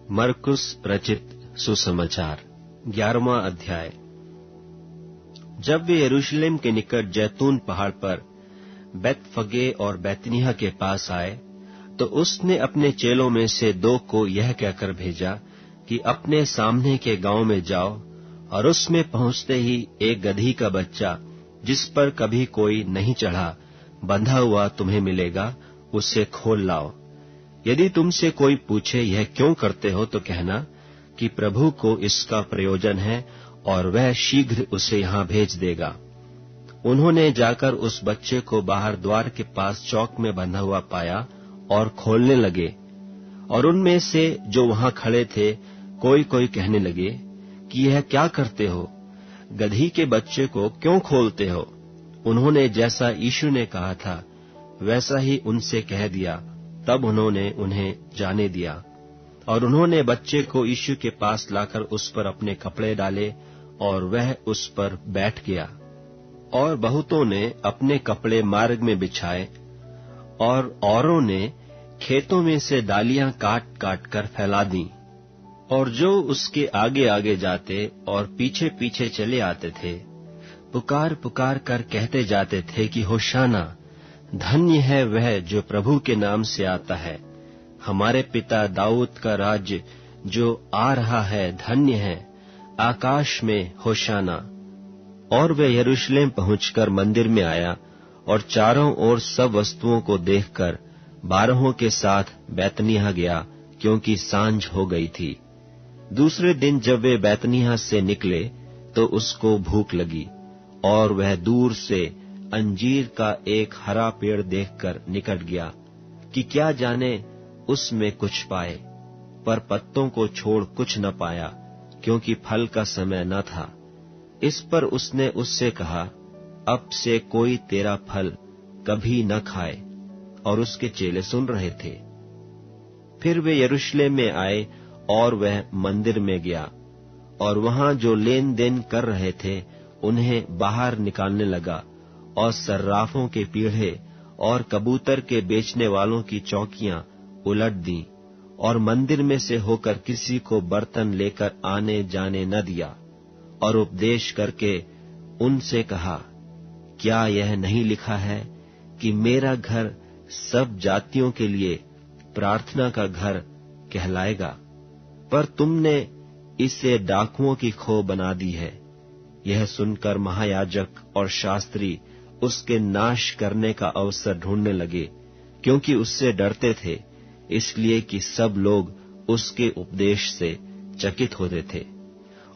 मरकुस रचित सुसमाचार 11वां अध्याय। जब वे यरूशलेम के निकट जैतून पहाड़ पर बैतफगे और बैतनिय्याह के पास आए, तो उसने अपने चेलों में से 2 को यह कहकर भेजा कि अपने सामने के गांव में जाओ और उसमें पहुंचते ही एक गदही का बच्चा, जिस पर कभी कोई नहीं चढ़ा, बंधा हुआ तुम्हें मिलेगा, उसे खोल लाओ। यदि तुमसे कोई पूछे यह क्यों करते हो, तो कहना कि प्रभु को इसका प्रयोजन है और वह शीघ्र उसे यहां भेज देगा। उन्होंने जाकर उस बच्चे को बाहर द्वार के पास चौक में बंधा हुआ पाया और खोलने लगे। और उनमें से जो वहां खड़े थे कोई कोई कहने लगे कि यह क्या करते हो, गदही के बच्चे को क्यों खोलते हो? उन्होंने जैसा यीशु ने कहा था वैसा ही उनसे कह दिया। तब उन्होंने उन्हें जाने दिया। और उन्होंने बच्चे को यीशु के पास लाकर उस पर अपने कपड़े डाले और वह उस पर बैठ गया। और बहुतों ने अपने कपड़े मार्ग में बिछाए और औरों ने खेतों में से डालियां काट काट कर फैला दी। और जो उसके आगे आगे जाते और पीछे पीछे चले आते थे, पुकार पुकार कर कहते जाते थे कि होशाना, धन्य है वह जो प्रभु के नाम से आता है। हमारे पिता दाऊद का राज्य जो आ रहा है धन्य है। आकाश में होशाना। और वे यरूशलेम पहुंचकर मंदिर में आया और चारों ओर सब वस्तुओं को देखकर 12 के साथ बैतनिय्याह गया, क्योंकि सांझ हो गई थी। दूसरे दिन जब वे बैतनिय्याह से निकले तो उसको भूख लगी, और वह दूर से अंजीर का एक हरा पेड़ देखकर निकट गया कि क्या जाने उसमें कुछ पाए, पर पत्तों को छोड़ कुछ न पाया, क्योंकि फल का समय न था। इस पर उसने उससे कहा, अब से कोई तेरा फल कभी न खाए। और उसके चेले सुन रहे थे। फिर वे यरूशलेम में आए और वह मंदिर में गया, और वहां जो लेन देन कर रहे थे उन्हें बाहर निकालने लगा, और सर्राफों के पीढ़े और कबूतर के बेचने वालों की चौकियां उलट दी, और मंदिर में से होकर किसी को बर्तन लेकर आने जाने न दिया। और उपदेश करके उनसे कहा, क्या यह नहीं लिखा है कि मेरा घर सब जातियों के लिए प्रार्थना का घर कहलाएगा? पर तुमने इसे डाकुओं की खो बना दी है। यह सुनकर महायाजक और शास्त्री उसके नाश करने का अवसर ढूंढने लगे, क्योंकि उससे डरते थे, इसलिए कि सब लोग उसके उपदेश से चकित होते थे।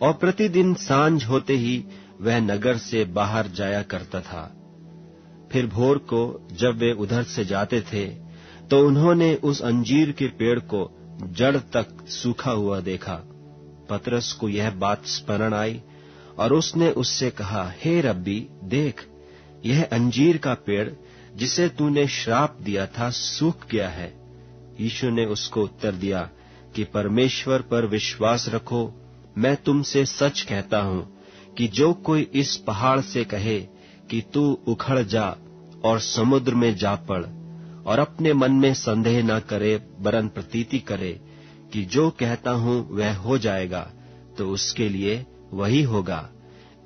और प्रतिदिन सांझ होते ही वह नगर से बाहर जाया करता था। फिर भोर को जब वे उधर से जाते थे, तो उन्होंने उस अंजीर के पेड़ को जड़ तक सूखा हुआ देखा। पतरस को यह बात स्मरण आई, और उसने उससे कहा, हे रब्बी, देख, यह अंजीर का पेड़ जिसे तूने श्राप दिया था सूख गया है। यीशु ने उसको उत्तर दिया कि परमेश्वर पर विश्वास रखो। मैं तुमसे सच कहता हूं कि जो कोई इस पहाड़ से कहे कि तू उखड़ जा और समुद्र में जा पड़, और अपने मन में संदेह न करे, वरन प्रतीति करे कि जो कहता हूं वह हो जाएगा, तो उसके लिए वही होगा।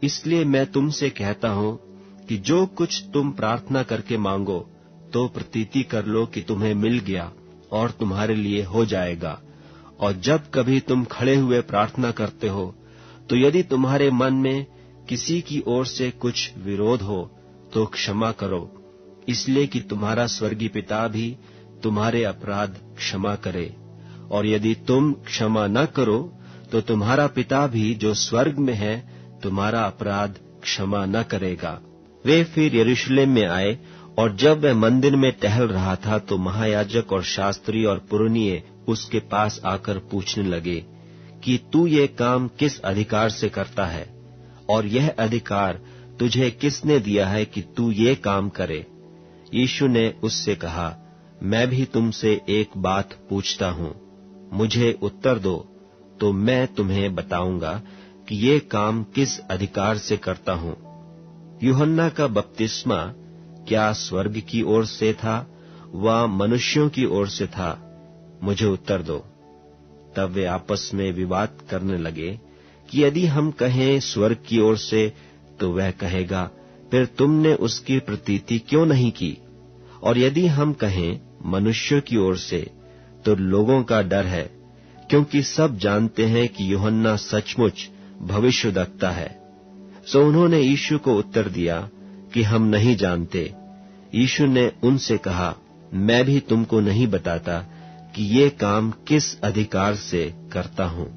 इसलिए मैं तुमसे कहता हूं कि जो कुछ तुम प्रार्थना करके मांगो, तो प्रतीति कर लो कि तुम्हें मिल गया और तुम्हारे लिए हो जाएगा। और जब कभी तुम खड़े हुए प्रार्थना करते हो, तो यदि तुम्हारे मन में किसी की ओर से कुछ विरोध हो, तो क्षमा करो, इसलिए कि तुम्हारा स्वर्गीय पिता भी तुम्हारे अपराध क्षमा करे। और यदि तुम क्षमा न करो, तो तुम्हारा पिता भी जो स्वर्ग में है तुम्हारा अपराध क्षमा न करेगा। वे फिर यरूशलेम में आए, और जब वह मंदिर में टहल रहा था, तो महायाजक और शास्त्री और पुरनिये उसके पास आकर पूछने लगे कि तू ये काम किस अधिकार से करता है, और यह अधिकार तुझे किसने दिया है कि तू ये काम करे? यीशु ने उससे कहा, मैं भी तुमसे एक बात पूछता हूं, मुझे उत्तर दो, तो मैं तुम्हें बताऊंगा कि ये काम किस अधिकार से करता हूं। यूहन्ना का बपतिस्मा क्या स्वर्ग की ओर से था व मनुष्यों की ओर से था? मुझे उत्तर दो। तब वे आपस में विवाद करने लगे कि यदि हम कहें स्वर्ग की ओर से, तो वह कहेगा, फिर तुमने उसकी प्रतीति क्यों नहीं की? और यदि हम कहें मनुष्य की ओर से, तो लोगों का डर है, क्योंकि सब जानते हैं कि यूहन्ना सचमुच भविष्यद्वक्ता है। सो उन्होंने यीशु को उत्तर दिया कि हम नहीं जानते। यीशु ने उनसे कहा, मैं भी तुमको नहीं बताता कि ये काम किस अधिकार से करता हूं।